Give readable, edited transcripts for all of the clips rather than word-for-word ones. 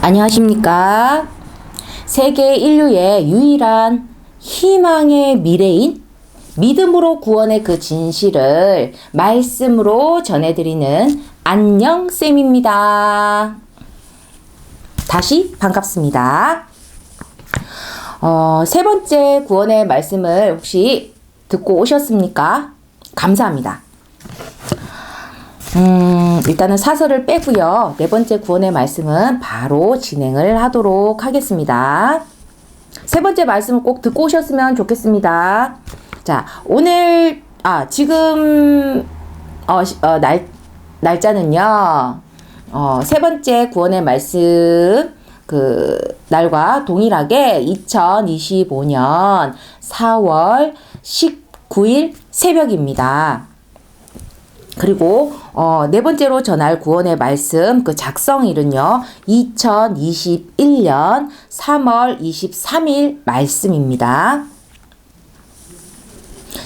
안녕하십니까. 세계 인류의 유일한 희망의 미래인 믿음으로 구원의 그 진실을 말씀으로 전해드리는 안녕쌤입니다. 다시 반갑습니다. 세 번째 구원의 말씀을 혹시 듣고 오셨습니까? 감사합니다. 일단은 사설을 빼고요. 네 번째 구원의 말씀은 바로 진행을 하도록 하겠습니다. 세 번째 말씀을 꼭 듣고 오셨으면 좋겠습니다. 자, 오늘 지금 날짜는요. 세 번째 구원의 말씀 그 날과 동일하게 2025년 4월 19일 새벽입니다. 그리고 네 번째로 전할 구원의 말씀 그 작성일은요 2021년 3월 23일 말씀입니다.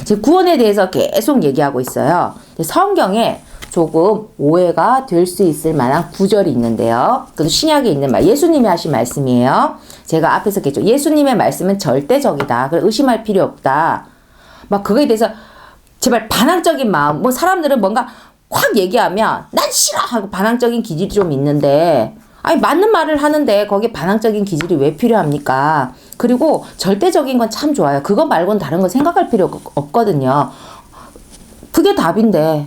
지금 구원에 대해서 계속 얘기하고 있어요. 성경에 조금 오해가 될 수 있을 만한 구절이 있는데요. 그 신약에 있는 말, 예수님이 하신 말씀이에요. 제가 앞에서 얘기했죠. 예수님의 말씀은 절대적이다. 그래 의심할 필요 없다. 막 그거에 대해서 제발 반항적인 마음, 뭐 사람들은 뭔가 확 얘기하면 난 싫어 하고 반항적인 기질이 좀 있는데 아니 맞는 말을 하는데 거기에 반항적인 기질이 왜 필요합니까? 그리고 절대적인 건 참 좋아요. 그거 말고는 다른 거 생각할 필요 없거든요. 그게 답인데.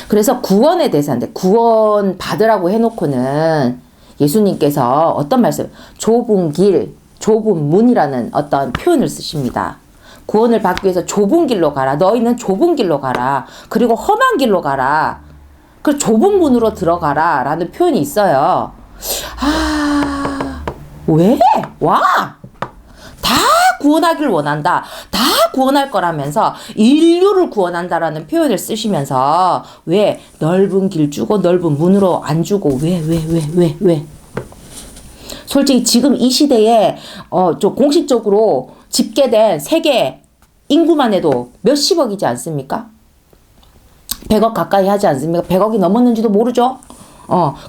그래서 구원에 대해서인데 구원 받으라고 해놓고는 예수님께서 어떤 말씀, 좁은 길, 좁은 문이라는 어떤 표현을 쓰십니다. 구원을 받기 위해서 좁은 길로 가라. 너희는 좁은 길로 가라. 그리고 험한 길로 가라. 그 좁은 문으로 들어가라. 라는 표현이 있어요. 왜? 와! 다 구원하길 원한다. 다 구원할 거라면서 인류를 구원한다라는 표현을 쓰시면서 왜 넓은 길 주고 넓은 문으로 안 주고 왜? 솔직히 지금 이 시대에 좀 공식적으로 집계된 세계 인구만 해도 몇십억이지 않습니까? 100억 가까이 하지 않습니까? 100억이 넘었는지도 모르죠?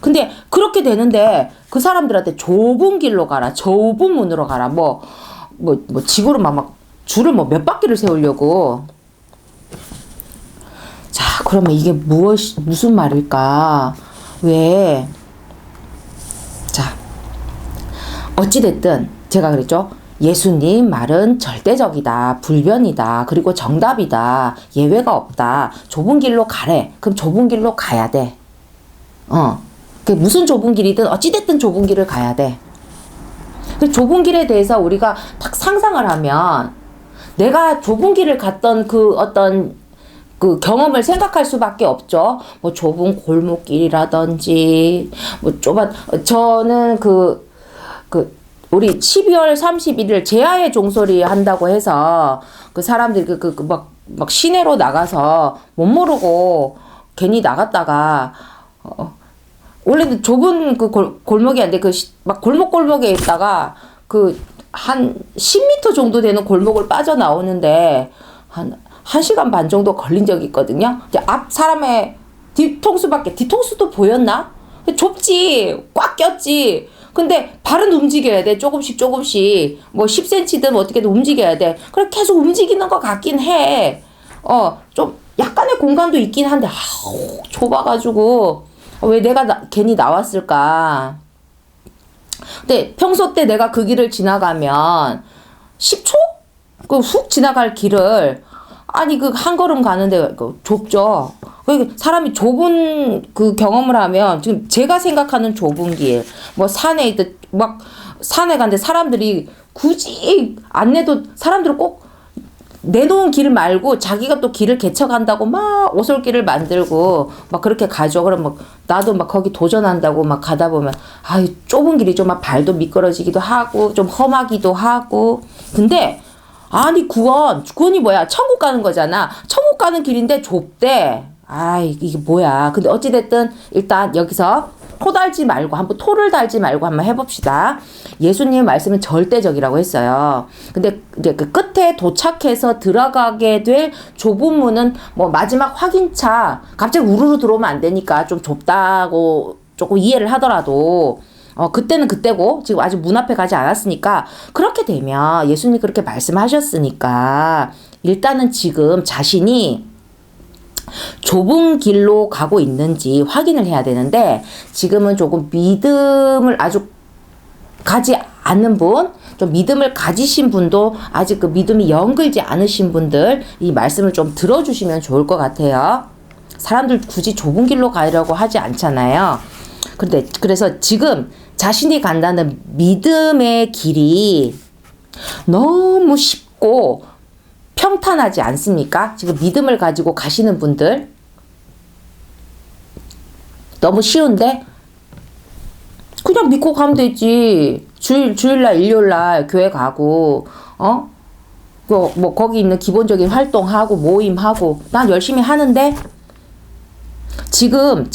근데 그렇게 되는데 그 사람들한테 좁은 길로 가라. 좁은 문으로 가라. 지구로 막 줄을 몇 바퀴를 세우려고. 자, 그러면 이게 무슨 말일까? 왜? 자, 어찌됐든 제가 그랬죠? 예수님 말은 절대적이다, 불변이다, 그리고 정답이다, 예외가 없다. 좁은 길로 가래. 그럼 좁은 길로 가야 돼. 그게 무슨 좁은 길이든 어찌됐든 좁은 길을 가야 돼. 그 좁은 길에 대해서 우리가 딱 상상을 하면 내가 좁은 길을 갔던 그 어떤 그 경험을 생각할 수밖에 없죠. 좁은 골목길이라든지 저는 우리 12월 31일 제아의 종소리 한다고 해서 그 사람들이 막 시내로 나가서 못 모르고 괜히 나갔다가 원래는 좁은 그 골목이 아닌데 막 골목골목에 있다가 한 10m 정도 되는 골목을 빠져나오는데 한 1시간 반 정도 걸린 적이 있거든요. 이제 앞 사람의 뒤통수도 보였나? 좁지, 꽉 꼈지. 근데 발은 움직여야 돼. 조금씩 10cm든 어떻게든 움직여야 돼. 그래 계속 움직이는 것 같긴 해. 좀 약간의 공간도 있긴 한데 좁아가지고 왜 내가 괜히 나왔을까. 근데 평소 때 내가 그 길을 지나가면 10초? 훅 지나갈 길을 한 걸음 가는데 좁죠. 사람이 좁은 그 경험을 하면 지금 제가 생각하는 좁은 길, 산에 있듯 산에 가는데 사람들이 굳이 안내도 사람들은 꼭 내놓은 길 말고 자기가 또 길을 개척한다고 막 오솔길을 만들고 막 그렇게 가죠. 그럼 나도 거기 도전한다고 가다 보면 좁은 길이죠. 발도 미끄러지기도 하고 좀 험하기도 하고. 근데 구원이 뭐야? 천국 가는 거잖아. 천국 가는 길인데 좁대. 이게 뭐야. 근데 어찌됐든 일단 여기서 토를 달지 말고 한번 해봅시다. 예수님의 말씀은 절대적이라고 했어요. 근데 이제 그 끝에 도착해서 들어가게 될 좁은 문은 마지막 확인차 갑자기 우르르 들어오면 안 되니까 좀 좁다고 조금 이해를 하더라도 그때는 그때고 지금 아직 문 앞에 가지 않았으니까 그렇게 되면 예수님이 그렇게 말씀하셨으니까 일단은 지금 자신이 좁은 길로 가고 있는지 확인을 해야 되는데 지금은 조금 믿음을 아주 가지 않는 분, 좀 믿음을 가지신 분도 아직 그 믿음이 영글지 않으신 분들 이 말씀을 좀 들어주시면 좋을 것 같아요. 사람들 굳이 좁은 길로 가려고 하지 않잖아요. 그래서 지금 자신이 간다는 믿음의 길이 너무 쉽고 평탄하지 않습니까? 지금 믿음을 가지고 가시는 분들 너무 쉬운데 그냥 믿고 가면 되지. 주일날 일요일날 교회 가고 뭐 거기 있는 기본적인 활동하고 모임하고 난 열심히 하는데 지금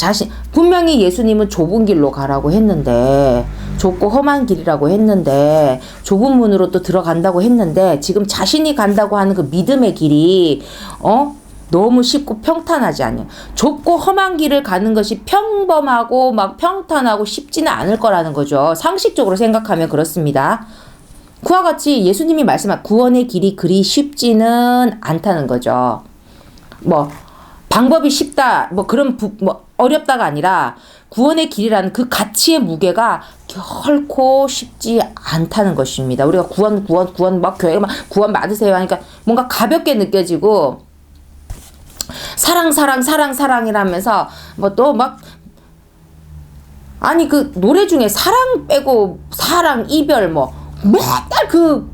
분명히 예수님은 좁은 길로 가라고 했는데 좁고 험한 길이라고 했는데 좁은 문으로 또 들어간다고 했는데 지금 자신이 간다고 하는 그 믿음의 길이 너무 쉽고 평탄하지 않아요. 좁고 험한 길을 가는 것이 평범하고 막 평탄하고 쉽지는 않을 거라는 거죠. 상식적으로 생각하면 그렇습니다. 그와 같이 예수님이 말씀한 구원의 길이 그리 쉽지는 않다는 거죠. 뭐 방법이 쉽다, 어렵다가 아니라 구원의 길이라는 그 가치의 무게가 결코 쉽지 않다는 것입니다. 우리가 구원, 막 교회가 막 구원 받으세요 하니까 뭔가 가볍게 느껴지고 사랑이라면서 아니 그 노래 중에 사랑 빼고 사랑, 이별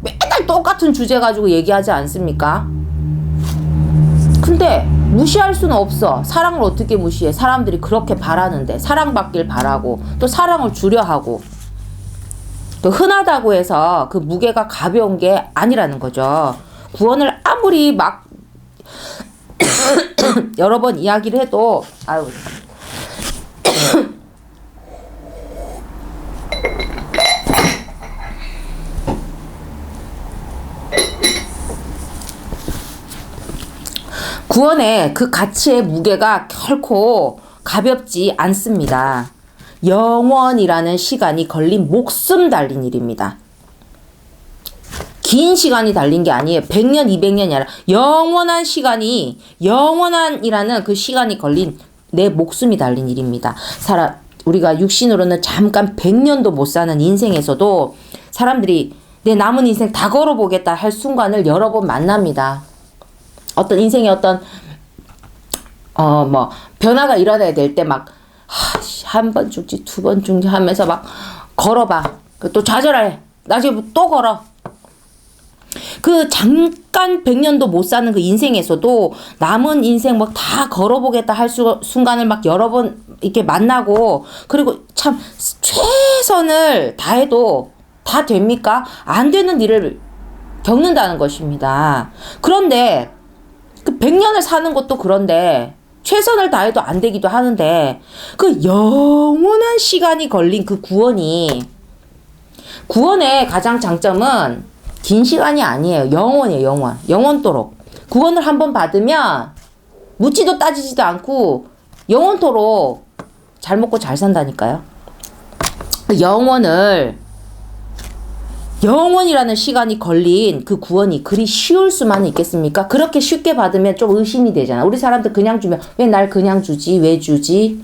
매달 똑같은 주제 가지고 얘기하지 않습니까? 근데 무시할 수는 없어. 사랑을 어떻게 무시해? 사람들이 그렇게 바라는데 사랑받길 바라고 또 사랑을 주려 하고 또 흔하다고 해서 그 무게가 가벼운 게 아니라는 거죠. 구원을 아무리 막 여러 번 이야기를 해도 구원의 그 가치의 무게가 결코 가볍지 않습니다. 영원이라는 시간이 걸린 목숨 달린 일입니다. 긴 시간이 달린 게 아니에요. 100년, 200년이 아니라 영원한이라는 그 시간이 걸린 내 목숨이 달린 일입니다. 우리가 육신으로는 잠깐 100년도 못 사는 인생에서도 사람들이 내 남은 인생 다 걸어보겠다 할 순간을 여러 번 만납니다. 어떤 인생의 변화가 일어나야 될 때 한 번 죽지, 두 번 죽지 하면서 막 걸어봐. 또 좌절해. 나중에 또 걸어. 그 잠깐 100년도 못 사는 그 인생에서도 남은 인생 다 걸어보겠다 할 순간을 여러 번 이렇게 만나고 그리고 참 최선을 다해도 다 됩니까? 안 되는 일을 겪는다는 것입니다. 그런데 그 100년을 사는 것도 그런데 최선을 다해도 안 되기도 하는데 그 영원한 시간이 걸린 그 구원의 가장 장점은 긴 시간이 아니에요. 영원이에요. 영원토록. 구원을 한번 받으면 묻지도 따지지도 않고 영원토록 잘 먹고 잘 산다니까요. 영원이라는 시간이 걸린 그 구원이 그리 쉬울 수만 있겠습니까? 그렇게 쉽게 받으면 좀 의심이 되잖아. 우리 사람들 그냥 주면 왜 날 그냥 주지? 왜 주지?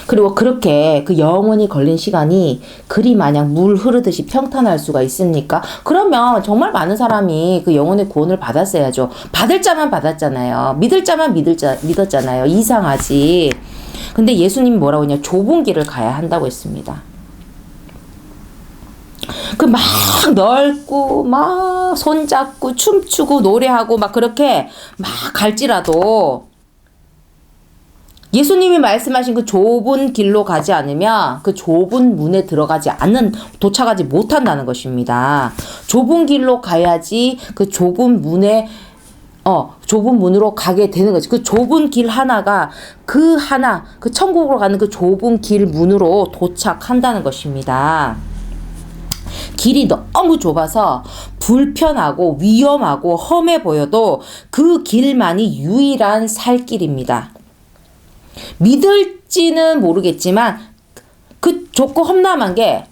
그리고 그렇게 그 영원히 걸린 시간이 그리 마냥 물 흐르듯이 평탄할 수가 있습니까? 그러면 정말 많은 사람이 그 영혼의 구원을 받았어야죠. 받을 자만 받았잖아요. 믿을 자만 믿었잖아요. 이상하지. 근데 예수님이 뭐라고 했냐? 좁은 길을 가야 한다고 했습니다. 막 넓고 막 손잡고 춤추고 노래하고 그렇게 막 갈지라도 예수님이 말씀하신 그 좁은 길로 가지 않으면 그 좁은 문에 도착하지 못한다는 것입니다. 좁은 길로 가야지 그 좁은 문으로 가게 되는 거지. 그 좁은 길 하나가 그 천국으로 가는 그 좁은 길 문으로 도착한다는 것입니다. 길이 너무 좁아서 불편하고 위험하고 험해 보여도 그 길만이 유일한 살 길입니다. 믿을지는 모르겠지만 그 좁고 험난한 게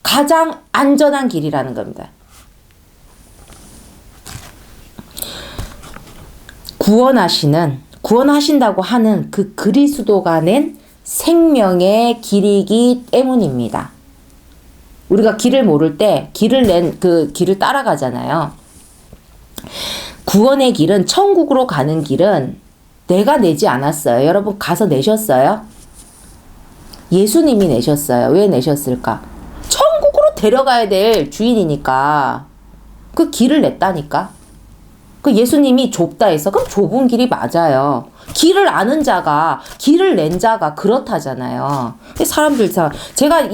가장 안전한 길이라는 겁니다. 구원하신다고 하는 그 그리스도가 낸 생명의 길이기 때문입니다. 우리가 길을 모를 때 길을 낸 그 길을 따라가잖아요. 구원의 길은, 천국으로 가는 길은 내가 내지 않았어요. 여러분 가서 내셨어요? 예수님이 내셨어요. 왜 내셨을까? 천국으로 데려가야 될 주인이니까. 그 길을 냈다니까. 그 예수님이 좁다 해서 그럼 좁은 길이 맞아요. 길을 아는 자가, 길을 낸 자가 그렇다잖아요. 사람들, 제가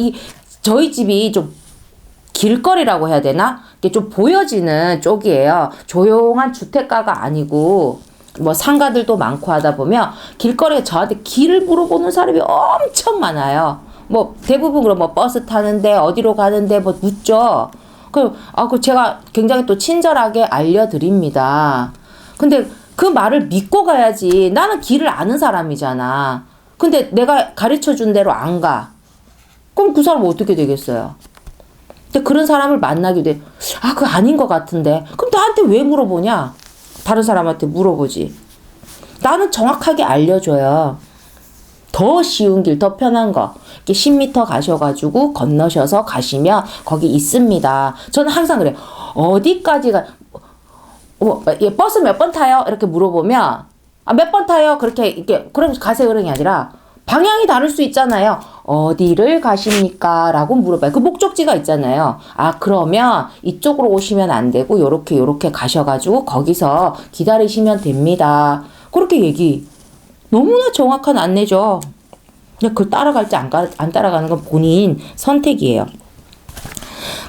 저희 집이 좀 길거리라고 해야 되나? 이게 좀 보여지는 쪽이에요. 조용한 주택가가 아니고, 뭐 상가들도 많고 하다 보면 길거리에 저한테 길을 물어보는 사람이 엄청 많아요. 뭐 대부분 그럼 뭐 버스 타는데 어디로 가는데 뭐 묻죠. 그 제가 굉장히 또 친절하게 알려드립니다. 근데 그 말을 믿고 가야지. 나는 길을 아는 사람이잖아. 근데 내가 가르쳐 준 대로 안 가. 그럼 그 사람은 어떻게 되겠어요? 근데 그런 사람을 만나게 돼. 그거 아닌 것 같은데. 그럼 나한테 왜 물어보냐? 다른 사람한테 물어보지. 나는 정확하게 알려줘요. 더 쉬운 길, 더 편한 거. 이렇게 10m 가셔가지고 건너셔서 가시면 거기 있습니다. 저는 항상 그래요. 어디까지가, 버스 몇 번 타요? 이렇게 물어보면, 몇 번 타요? 이렇게, 그럼 가세요. 그런 게 아니라, 방향이 다를 수 있잖아요. 어디를 가십니까? 라고 물어봐요. 그 목적지가 있잖아요. 그러면 이쪽으로 오시면 안 되고, 요렇게 가셔가지고, 거기서 기다리시면 됩니다. 그렇게 너무나 정확한 안내죠. 그냥 그걸 따라갈지 안 따라가는 건 본인 선택이에요.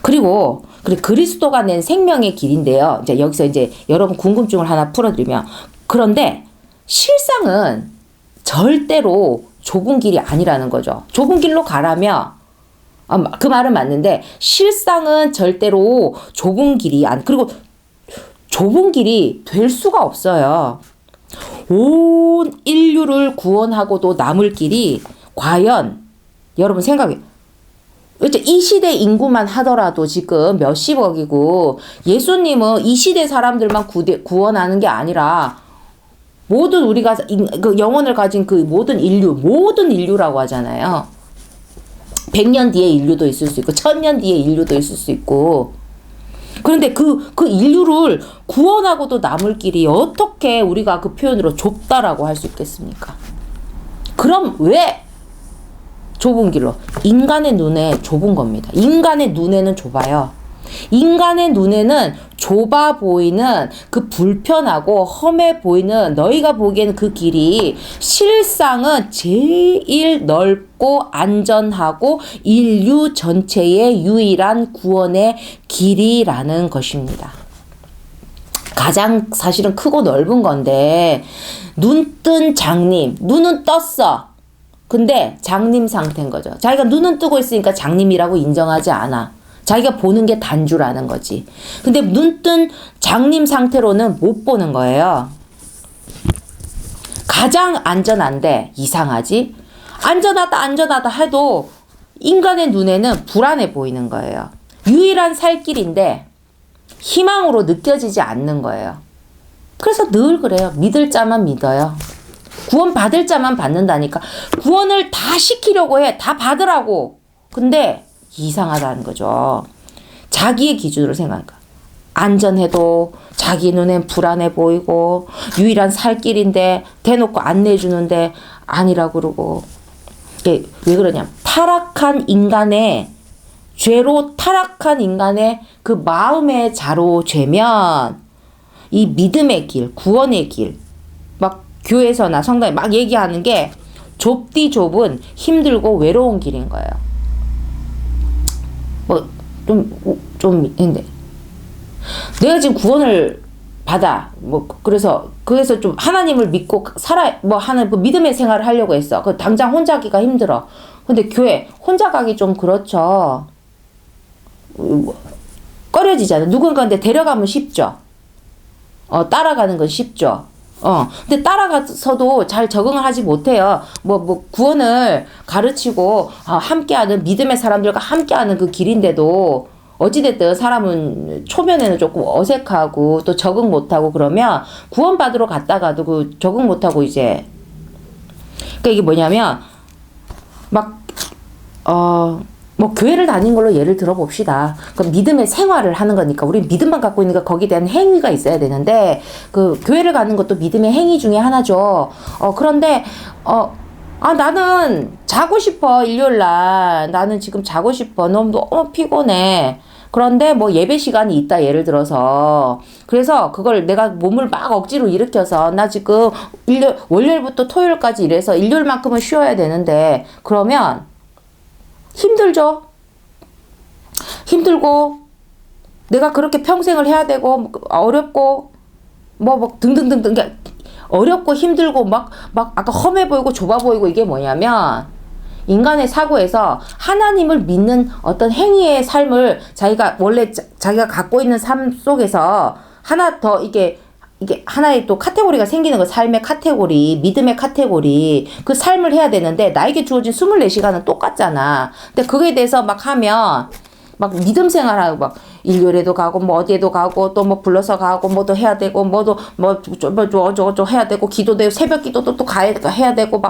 그리고 그리스도가 낸 생명의 길인데요. 이제 여기서 이제 여러분 궁금증을 하나 풀어드리면, 그런데 실상은 절대로 좁은 길이 아니라는 거죠. 좁은 길로 가라면, 그 말은 맞는데 실상은 절대로 좁은 길이 그리고 좁은 길이 될 수가 없어요. 온 인류를 구원하고도 남을 길이 과연 여러분 생각해. 이 시대 인구만 하더라도 지금 몇십억이고, 예수님은 이 시대 사람들만 구원하는 게 아니라 모든 우리가 그 영혼을 가진 그 모든 인류라고 하잖아요. 100년 뒤에 인류도 있을 수 있고 1000년 뒤에 인류도 있을 수 있고. 그런데 그 인류를 구원하고도 남을 길이 어떻게 우리가 그 표현으로 좁다라고 할 수 있겠습니까? 그럼 왜 좁은 길로? 인간의 눈에 좁은 겁니다. 인간의 눈에는 좁아요. 인간의 눈에는 좁아 보이는 그 불편하고 험해 보이는 너희가 보기에는 그 길이 실상은 제일 넓고 안전하고 인류 전체의 유일한 구원의 길이라는 것입니다. 가장 사실은 크고 넓은 건데, 눈뜬 장님, 눈은 떴어. 근데 장님 상태인 거죠. 자기가 눈은 뜨고 있으니까 장님이라고 인정하지 않아. 자기가 보는 게 단 줄 아는 거지. 근데 눈뜬 장님 상태로는 못 보는 거예요. 가장 안전한데 이상하지? 안전하다 해도 인간의 눈에는 불안해 보이는 거예요. 유일한 살 길인데 희망으로 느껴지지 않는 거예요. 그래서 늘 그래요. 믿을 자만 믿어요. 구원 받을 자만 받는다니까. 구원을 다 시키려고 해. 다 받으라고. 근데 이상하다는 거죠. 자기의 기준으로 생각하니까. 안전해도 자기 눈엔 불안해 보이고, 유일한 살 길인데 대놓고 안내해주는데 아니라 그러고. 왜 그러냐. 죄로 타락한 인간의 그 마음의 자로 죄면 이 믿음의 길, 구원의 길, 막 교회에서나 성당에 막 얘기하는 게 좁디 좁은 힘들고 외로운 길인 거예요. 근데 내가 지금 구원을 받아. 그래서 좀 하나님을 믿고 하는 그 믿음의 생활을 하려고 했어. 당장 혼자 가기가 힘들어. 근데 교회 혼자 가기 좀 그렇죠. 꺼려지잖아. 누군가한테 데려가면 쉽죠. 따라가는 건 쉽죠. 근데 따라가서도 잘 적응을 하지 못해요. 구원을 가르치고, 함께하는, 믿음의 사람들과 함께하는 그 길인데도, 어찌됐든 사람은 초면에는 조금 어색하고, 또 적응 못하고 그러면, 구원받으러 갔다가도 그 적응 못하고 이제, 그러니까 이게 뭐냐면, 교회를 다닌 걸로 예를 들어봅시다. 그 믿음의 생활을 하는 거니까, 우리 믿음만 갖고 있으니까 거기에 대한 행위가 있어야 되는데, 그 교회를 가는 것도 믿음의 행위 중에 하나죠. 그런데, 나는 자고 싶어, 일요일 날. 나는 지금 자고 싶어. 너무 피곤해. 그런데 예배 시간이 있다, 예를 들어서. 그래서 그걸 내가 몸을 막 억지로 일으켜서, 나 지금 월요일부터 토요일까지 일해서 일요일만큼은 쉬어야 되는데, 그러면, 힘들죠? 힘들고, 내가 그렇게 평생을 해야 되고, 어렵고, 등등등등. 어렵고 힘들고, 아까 험해 보이고 좁아 보이고 이게 뭐냐면, 인간의 사고에서 하나님을 믿는 어떤 행위의 삶을 자기가 갖고 있는 삶 속에서 하나 더 이게 하나의 또 카테고리가 생기는 거, 삶의 카테고리, 믿음의 카테고리, 그 삶을 해야 되는데, 나에게 주어진 24시간은 똑같잖아. 근데 그거에 대해서 하면, 믿음 생활하고, 일요일에도 가고, 어디에도 가고, 또 불러서 가고, 뭐도 해야 되고, 저거 해야 되고, 기도도 되고, 새벽 기도도 또 해야 되고,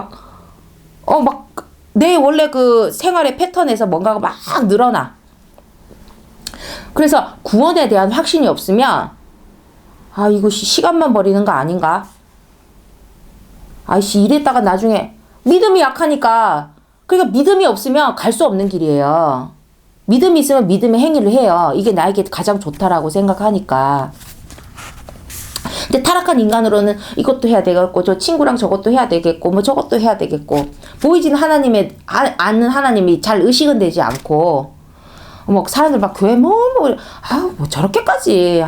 내 원래 그 생활의 패턴에서 뭔가가 막 늘어나. 그래서 구원에 대한 확신이 없으면, 이거 시간만 버리는 거 아닌가? 이랬다가 나중에 믿음이 약하니까, 그러니까 믿음이 없으면 갈 수 없는 길이에요. 믿음이 있으면 믿음의 행위를 해요. 이게 나에게 가장 좋다라고 생각하니까. 근데 타락한 인간으로는 이것도 해야 되겠고, 저 친구랑 저것도 해야 되겠고, 저것도 해야 되겠고, 보이지는 않는 하나님이 잘 의식은 되지 않고, 사람들 교회 저렇게까지,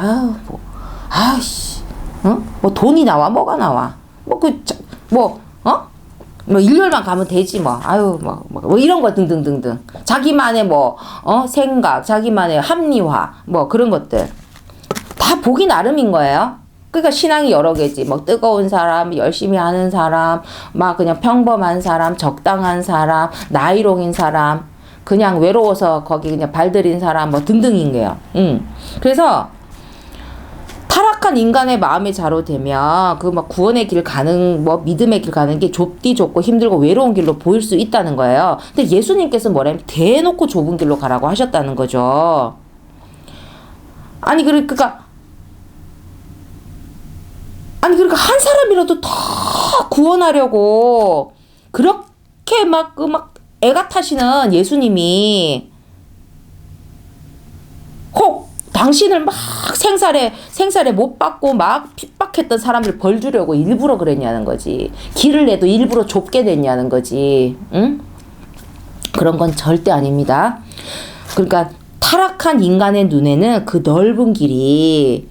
돈이 나와, 뭐가 나와. 일요일만 가면 되지, 이런 거 등등등등. 자기만의 생각, 자기만의 합리화, 그런 것들. 다 보기 나름인 거예요. 그러니까 신앙이 여러 개지. 뜨거운 사람, 열심히 하는 사람, 그냥 평범한 사람, 적당한 사람, 나이롱인 사람, 그냥 외로워서 거기 그냥 발들인 사람, 등등인 거예요. 그래서, 타락한 인간의 마음에 자로되면 구원의 길 가는 믿음의 길 가는 게 좁고 힘들고 외로운 길로 보일 수 있다는 거예요. 근데 예수님께서 뭐냐면 대놓고 좁은 길로 가라고 하셨다는 거죠. 그러니까 한 사람이라도 다 구원하려고 그렇게 애가 타시는 예수님이 혹 당신을 생살에 못 받고 핍박했던 사람들 벌 주려고 일부러 그랬냐는 거지. 길을 내도 일부러 좁게 됐냐는 거지. 응? 그런 건 절대 아닙니다. 그러니까 타락한 인간의 눈에는 그 넓은 길이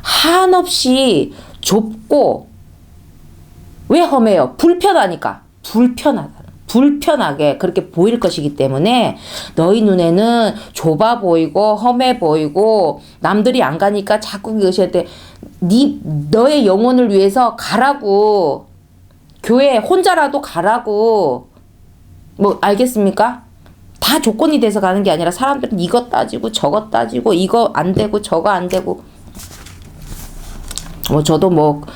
한없이 좁고, 왜 험해요? 불편하게 그렇게 보일 것이기 때문에 너희 눈에는 좁아 보이고 험해 보이고 남들이 안 가니까 자꾸 그것이 돼. 너의 영혼을 위해서 가라고. 교회 혼자라도 가라고. 알겠습니까? 다 조건이 돼서 가는 게 아니라 사람들은 이것 따지고 저것 따지고 이거 안 되고 저거 안 되고. 저도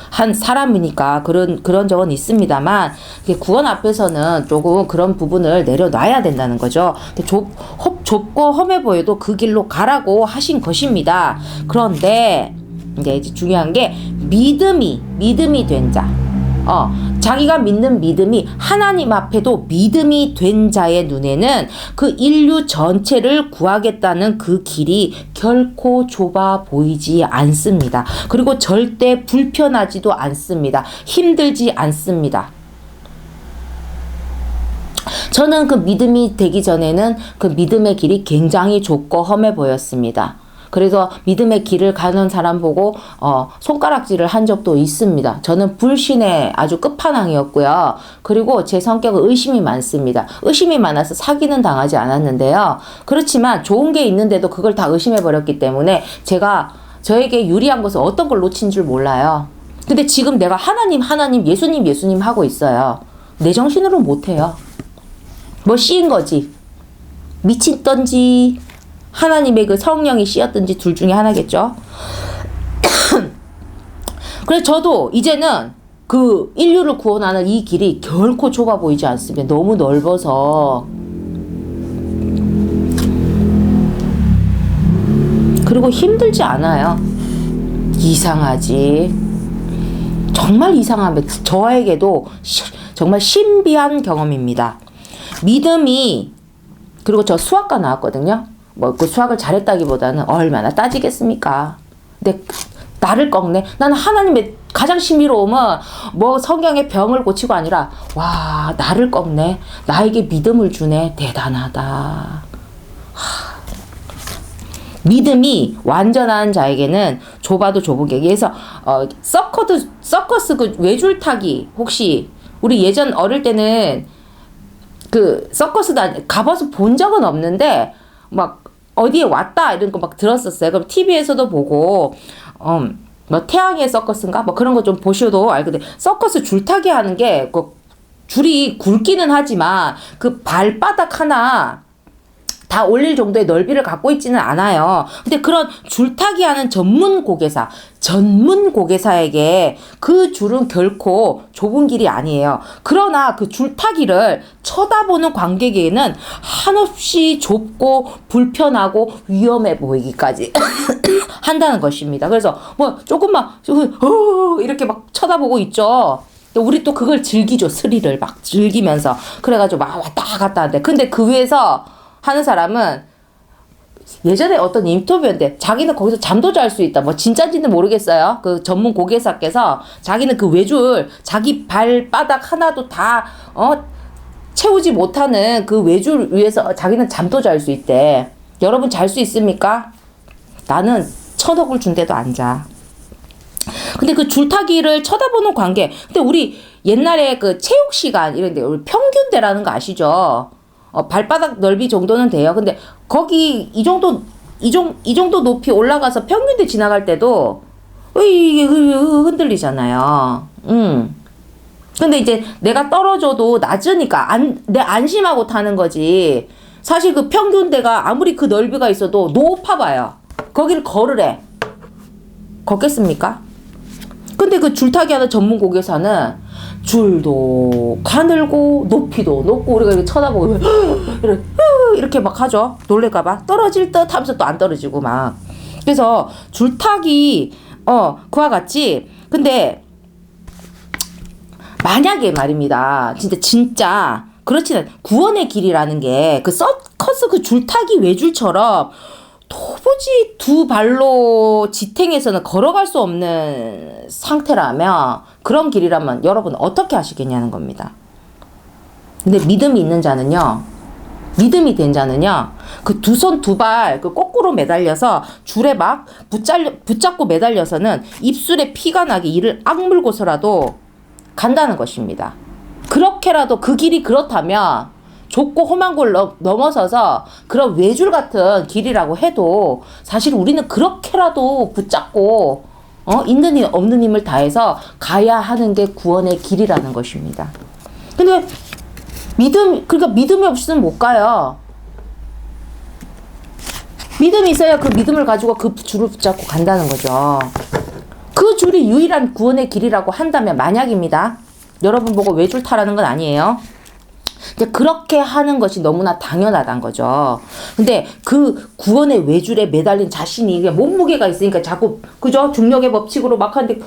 한 사람이니까 그런 적은 있습니다만, 구원 앞에서는 조금 그런 부분을 내려놔야 된다는 거죠. 좁고 험해 보여도 그 길로 가라고 하신 것입니다. 그런데, 이제 중요한 게, 믿음이 된 자. 자기가 믿는 믿음이 하나님 앞에도 믿음이 된 자의 눈에는 그 인류 전체를 구하겠다는 그 길이 결코 좁아 보이지 않습니다. 그리고 절대 불편하지도 않습니다. 힘들지 않습니다. 저는 그 믿음이 되기 전에는 그 믿음의 길이 굉장히 좁고 험해 보였습니다. 그래서 믿음의 길을 가는 사람 보고 손가락질을 한 적도 있습니다. 저는 불신의 아주 끝판왕이었고요. 그리고 제 성격은 의심이 많습니다. 의심이 많아서 사기는 당하지 않았는데요. 그렇지만 좋은 게 있는데도 그걸 다 의심해버렸기 때문에 저에게 유리한 것은 어떤 걸 놓친 줄 몰라요. 근데 지금 내가 하나님, 하나님, 예수님, 예수님 하고 있어요. 내 정신으로 못해요. 뭐 씌인 거지. 미친던지 하나님의 그 성령이 씌었던지 둘 중에 하나겠죠. 그래서 저도 이제는 그 인류를 구원하는 이 길이 결코 좁아 보이지 않습니다. 너무 넓어서. 그리고 힘들지 않아요. 이상하지. 정말 이상합니다. 저에게도 정말 신비한 경험입니다. 믿음이, 그리고 저 수학과 나왔거든요. 뭐 그 수학을 잘했다기보다는 얼마나 따지겠습니까? 근데 나를 꺾네. 나는 하나님의 가장 신비로움은 뭐 성경의 병을 고치고 아니라, 와, 나를 꺾네. 나에게 믿음을 주네. 대단하다. 믿음이 완전한 자에게는 좁아도 좁은 게, 그래서 서커스 그 외줄타기, 혹시 우리 예전 어릴 때는 그 서커스 가봐서 본 적은 없는데 막 어디에 왔다 이런 거 막 들었었어요. 그럼 TV에서도 보고 뭐 태양의 서커스인가 뭐 그런 거 좀 보셔도 알거든. 서커스 줄타기 하는 게 그 줄이 굵기는 하지만 그 발바닥 하나 다 올릴 정도의 넓이를 갖고 있지는 않아요. 근데 그런 줄타기 하는 전문 고개사에게 그 줄은 결코 좁은 길이 아니에요. 그러나 그 줄타기를 쳐다보는 관객에게는 한없이 좁고 불편하고 위험해 보이기까지 한다는 것입니다. 그래서 뭐 조금만 이렇게 막 쳐다보고 있죠. 우리 또 그걸 즐기죠. 스릴을 막 즐기면서. 그래가지고 막 왔다 갔다 하는데, 근데 그 위에서 하는 사람은 예전에 어떤 인터뷰였는데 자기는 거기서 잠도 잘 수 있다. 뭐 진짜인지는 모르겠어요. 그 전문 고개사께서 자기는 그 외줄 자기 발바닥 하나도 다 채우지 못하는 그 외줄 위에서 자기는 잠도 잘 수 있대. 여러분 잘 수 있습니까? 나는 1,000억을 준대도 안 자. 근데 그 줄타기를 쳐다보는 관계. 근데 우리 옛날에 그 체육 시간 이런데 우리 평균대라는 거 아시죠? 발바닥 넓이 정도는 돼요. 근데 거기 이 정도 높이 올라가서 평균대 지나갈 때도 흔들리잖아요. 근데 이제 내가 떨어져도 낮으니까 내 안심하고 타는 거지. 사실 그 평균대가 아무리 그 넓이가 있어도 높아봐요. 거기를 걸으래. 걷겠습니까? 근데 그 줄타기 하는 전문 고개사는 줄도 가늘고 높이도 높고 우리가 이렇게 쳐다보고 이렇게 막 하죠. 놀랄까봐 떨어질 듯 하면서 또 안 떨어지고 막. 그래서 줄타기 그와 같이. 근데 만약에 말입니다. 진짜 그렇지는 구원의 길이라는 게 그 서커스 그 줄타기 외줄처럼 도무지 두 발로 지탱해서는 걸어갈 수 없는 상태라면, 그런 길이라면 여러분 어떻게 하시겠냐는 겁니다. 근데 믿음이 있는 자는요, 믿음이 된 자는요, 그 두 손 두 발 그 거꾸로 매달려서 줄에 막 붙잡고 매달려서는 입술에 피가 나게 이를 악물고서라도 간다는 것입니다. 그렇게라도 그 길이 그렇다면, 좁고 험한 걸 넘어서서 그런 외줄 같은 길이라고 해도 사실 우리는 그렇게라도 붙잡고 있는 힘 없는 힘을 다해서 가야 하는 게 구원의 길이라는 것입니다. 근데 그러니까 믿음이 없이는 못 가요. 믿음이 있어야 그 믿음을 가지고 그 줄을 붙잡고 간다는 거죠. 그 줄이 유일한 구원의 길이라고 한다면, 만약입니다. 여러분 보고 외줄 타라는 건 아니에요. 근데 그렇게 하는 것이 너무나 당연하다는 거죠. 근데 그 구원의 외줄에 매달린 자신이, 이게 몸무게가 있으니까 자꾸, 그죠? 중력의 법칙으로 막 하는데,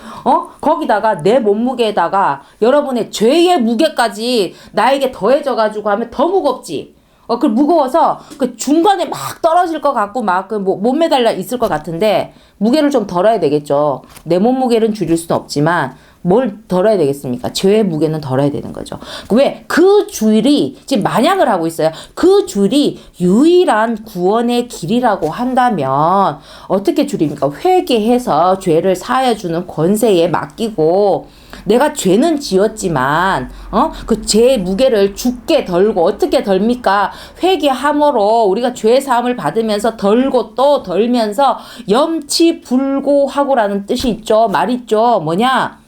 거기다가 내 몸무게에다가 여러분의 죄의 무게까지 나에게 더해져가지고 하면 더 무겁지. 그 무거워서 그 중간에 막 떨어질 것 같고 막 그 못 매달려 있을 것 같은데, 무게를 좀 덜어야 되겠죠. 내 몸무게는 줄일 수는 없지만 뭘 덜어야 되겠습니까? 죄의 무게는 덜어야 되는 거죠. 왜? 그 줄이, 지금 만약을 하고 있어요. 그 줄이 유일한 구원의 길이라고 한다면 어떻게 줄입니까? 회개해서 죄를 사하여주는 권세에 맡기고, 내가 죄는 지었지만 그 죄의 무게를 죽게 덜고, 어떻게 덜니까? 회개함으로 우리가 죄 사함을 받으면서 덜고 또 덜면서 염치불고하고라는 뜻이 있죠. 말 있죠. 뭐냐?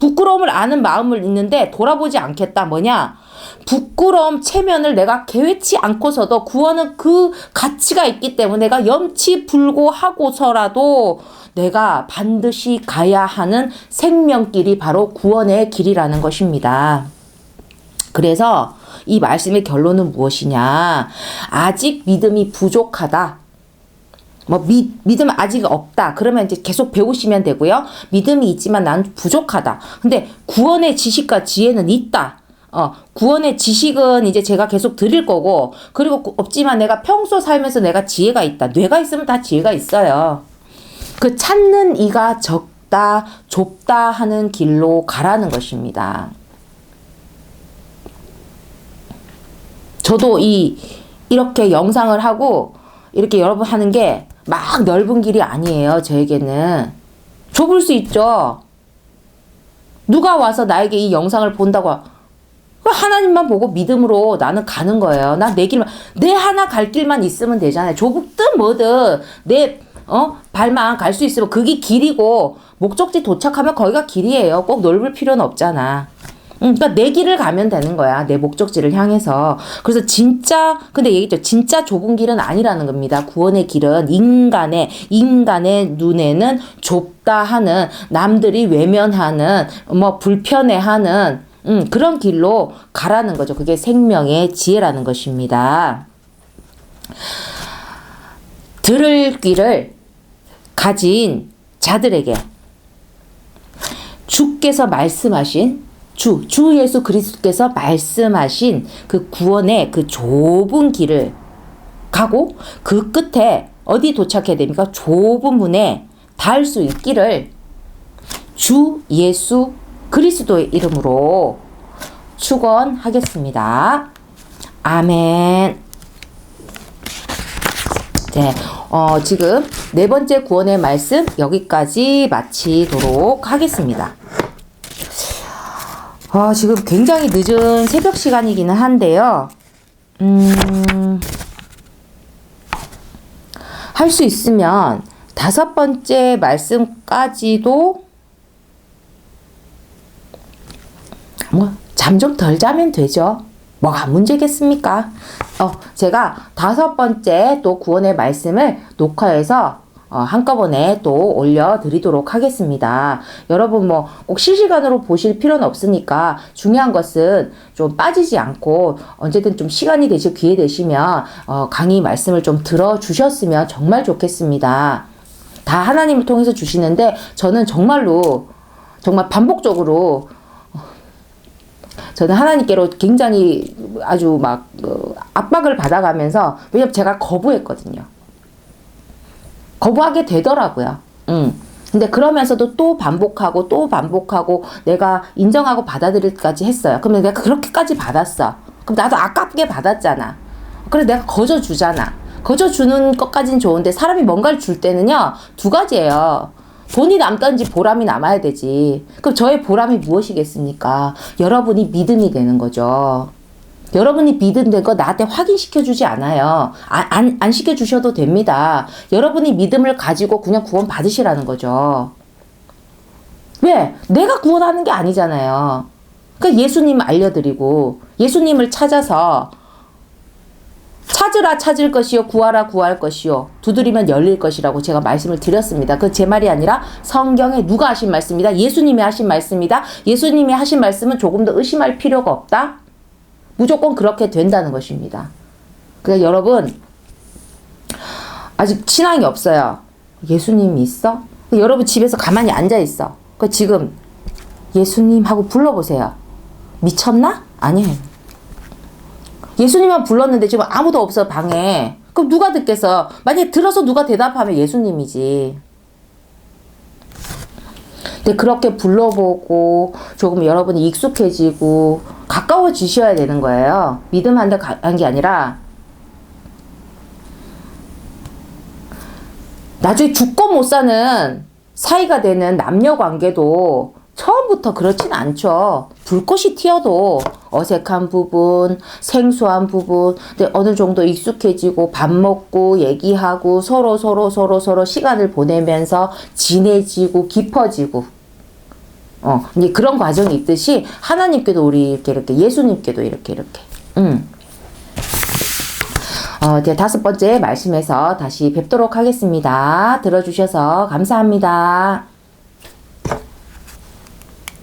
부끄러움을 아는 마음을 있는데 돌아보지 않겠다. 뭐냐? 부끄러움 체면을 내가 개의치 않고서도 구원은 그 가치가 있기 때문에 내가 염치불고하고서라도 내가 반드시 가야 하는 생명길이 바로 구원의 길이라는 것입니다. 그래서 이 말씀의 결론은 무엇이냐? 아직 믿음이 부족하다. 믿음 아직 없다. 그러면 이제 계속 배우시면 되고요. 믿음이 있지만 난 부족하다. 근데 구원의 지식과 지혜는 있다. 구원의 지식은 이제 제가 계속 드릴 거고, 그리고 없지만 내가 평소 살면서 내가 지혜가 있다. 뇌가 있으면 다 지혜가 있어요. 그 찾는 이가 적다, 좁다 하는 길로 가라는 것입니다. 저도 이렇게 영상을 하고, 이렇게 여러분 하는 게 막 넓은 길이 아니에요. 저에게는. 좁을 수 있죠. 누가 와서 나에게 이 영상을 본다고 하나님만 보고 믿음으로 나는 가는 거예요. 나 내 길만, 내 하나 갈 길만 있으면 되잖아요. 좁든 뭐든 내 발만 갈 수 있으면 그게 길이고, 목적지 도착하면 거기가 길이에요. 꼭 넓을 필요는 없잖아. 그러니까 내 길을 가면 되는 거야. 내 목적지를 향해서. 그래서 근데 얘기했죠. 진짜 좁은 길은 아니라는 겁니다. 구원의 길은 인간의 눈에는 좁다 하는, 남들이 외면하는, 불편해하는, 그런 길로 가라는 거죠. 그게 생명의 지혜라는 것입니다. 들을 귀를 가진 자들에게 주께서 말씀하신, 주 예수 그리스도께서 말씀하신 그 구원의 그 좁은 길을 가고, 그 끝에 어디 도착해야 됩니까? 좁은 문에 닿을 수 있기를 주 예수 그리스도의 이름으로 축원하겠습니다. 아멘. 네, 지금 네 번째 구원의 말씀 여기까지 마치도록 하겠습니다. 지금 굉장히 늦은 새벽 시간이기는 한데요. 할 수 있으면 다섯 번째 말씀까지도 잠 좀 덜 자면 되죠. 뭐가 문제겠습니까? 제가 다섯 번째 또 구원의 말씀을 녹화해서 한꺼번에 또 올려드리도록 하겠습니다. 여러분 꼭 실시간으로 보실 필요는 없으니까, 중요한 것은 좀 빠지지 않고 언제든 좀 시간이 되시고 기회 되시면 강의 말씀을 좀 들어주셨으면 정말 좋겠습니다. 다 하나님을 통해서 주시는데, 저는 정말 반복적으로 저는 하나님께로 굉장히 아주 압박을 받아가면서, 왜냐면 제가 거부했거든요. 거부하게 되더라고요. 근데 그러면서도 또 반복하고 내가 인정하고 받아들일까지 했어요. 그러면 내가 그렇게까지 받았어. 그럼 나도 아깝게 받았잖아. 그래서 내가 거저주잖아. 거저주는 것까진 좋은데, 사람이 뭔가를 줄 때는요, 두 가지예요. 돈이 남든지 보람이 남아야 되지. 그럼 저의 보람이 무엇이겠습니까? 여러분이 믿음이 되는 거죠. 여러분이 믿음된 거 나한테 확인시켜주지 않아요. 안 시켜주셔도 됩니다. 여러분이 믿음을 가지고 그냥 구원 받으시라는 거죠. 왜? 내가 구원하는 게 아니잖아요. 그러니까 예수님 알려드리고, 예수님을 찾아서 찾으라 찾을 것이요, 구하라 구할 것이요, 두드리면 열릴 것이라고 제가 말씀을 드렸습니다. 그 제 말이 아니라 성경에 누가 하신 말씀이다? 예수님이 하신 말씀이다. 예수님이 하신 말씀은 조금 더 의심할 필요가 없다. 무조건 그렇게 된다는 것입니다. 그러니까 여러분, 아직 신앙이 없어요. 예수님이 있어? 여러분 집에서 가만히 앉아있어. 지금 예수님하고 불러보세요. 미쳤나? 아니에요. 예수님만 불렀는데 지금 아무도 없어, 방에. 그럼 누가 듣겠어? 만약에 들어서 누가 대답하면 예수님이지. 근데 그렇게 불러보고 조금 여러분이 익숙해지고 가까워지셔야 되는 거예요. 믿음 한 게 아니라 나중에 죽고 못 사는 사이가 되는 남녀 관계도 처음부터 그렇진 않죠. 불꽃이 튀어도 어색한 부분, 생소한 부분, 근데 어느 정도 익숙해지고 밥 먹고 얘기하고 서로 시간을 보내면서 진해지고 깊어지고, 이제 그런 과정이 있듯이 하나님께도 우리 이렇게 예수님께도 이렇게. 이제 5번째 말씀에서 다시 뵙도록 하겠습니다. 들어주셔서 감사합니다.